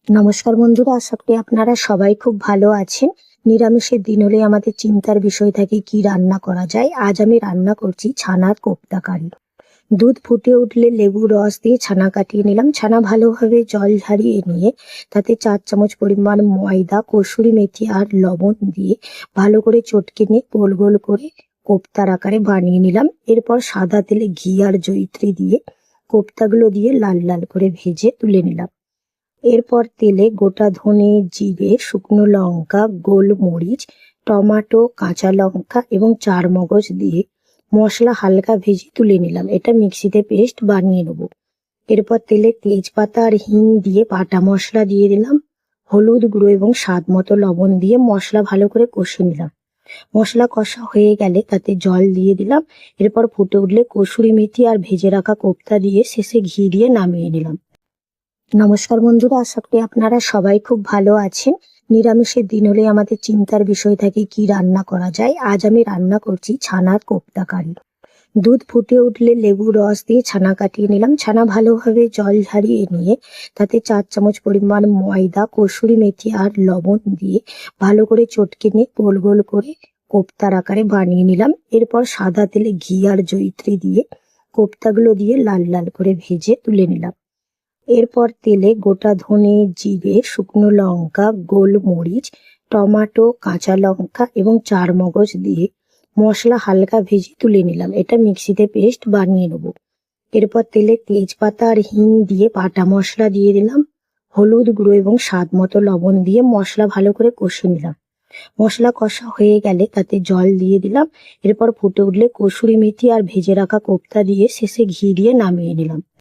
নমস্কার বন্ধুরা, আশা করি আপনারা সবাই খুব ভালো আছেন। নিরামিষের দিন হলে আমাদের চিন্তার বিষয় থাকে কি রান্না করা যায়। আজ আমি রান্না করছি ছানার কোপ্তা কারি। দুধ ফুটে উঠলে লেবুর রস দিয়ে ছানা কাটিয়ে নিলাম। ছানা ভালোভাবে জল ঝারিয়ে নিয়ে তাতে 4 চামচ পরিমাণ ময়দা, কসুরি মেথি আর লবণ দিয়ে ভালো করে চটকে নিয়ে গোল গোল করে কোপ্তার আকারে বানিয়ে নিলাম। এরপর সাদা তেলে ঘি আর জয়িত্রী দিয়ে কোপ্তাগুলো দিয়ে লাল লাল করে ভেজে তুলে নিলাম। এরপর তেলে গোটা ধনে, জিরে, শুকনো লঙ্কা, গোলমরিচ, টমাটো, কাঁচা লঙ্কা এবং চারমগজ দিয়ে মশলা হালকা ভেজে তুলে নিলাম। এটা মিক্সিতে পেস্ট বানিয়ে নেব। এরপর তেলে তেজপাতা আর হিং দিয়ে বাটা মশলা দিয়ে দিলাম। হলুদ গুঁড়ো এবং স্বাদ মতো লবণ দিয়ে মশলা ভালো করে কষে নিলাম। মশলা কষা হয়ে গেলে তাতে জল দিয়ে দিলাম। এরপর ফুটে উঠলে কসুরি মেথি আর ভেজে রাখা কোপ্তা দিয়ে শেষে ঘি দিয়ে নামিয়ে নিলাম। নমস্কার বন্ধুরা, আশা করি আপনারা সবাই খুব ভালো আছেন। নিরামিষের দিন হলে আমাদের চিন্তার বিষয় থাকে কি রান্না করা যায়। আজ আমি রান্না করছি ছানার কোপ্তা কারি। দুধ ফুটে উঠলে লেবুর রস দিয়ে ছানা কাটিয়ে নিলাম। ছানা ভালোভাবে জল ঝারিয়ে নিয়ে তাতে 4 চামচ পরিমাণ ময়দা, কসুরি মেথি আর লবণ দিয়ে ভালো করে চটকে নিয়ে গোল গোল করে কোপ্তার আকারে বানিয়ে নিলাম। এরপর সাদা তেলে ঘি আর জয়িত্রী দিয়ে কোপ্তাগুলো দিয়ে লাল লাল করে ভেজে তুলে নিলাম। এরপর তেলে গোটা ধনে, জিরে, শুকনো লঙ্কা, গোলমরিচ, টমাটো, কাঁচা লঙ্কা এবং চারমগজ দিয়ে মশলা হালকা ভেজে তুলে নিলাম। এটা মিক্সিতে পেস্ট বানিয়ে নেব। এরপর তেলে তেজপাতা আর হিং দিয়ে বাটা মশলা দিয়ে দিলাম। হলুদ গুঁড়ো এবং স্বাদ মতো লবণ দিয়ে মশলা ভালো করে কষে নিলাম। মশলা কষা হয়ে গেলে তাতে জল দিয়ে দিলাম। এরপর ফুটে উঠলে কসুরি মেথি আর ভেজে রাখা কোপ্তা দিয়ে শেষে ঘি দিয়ে নামিয়ে নিলাম।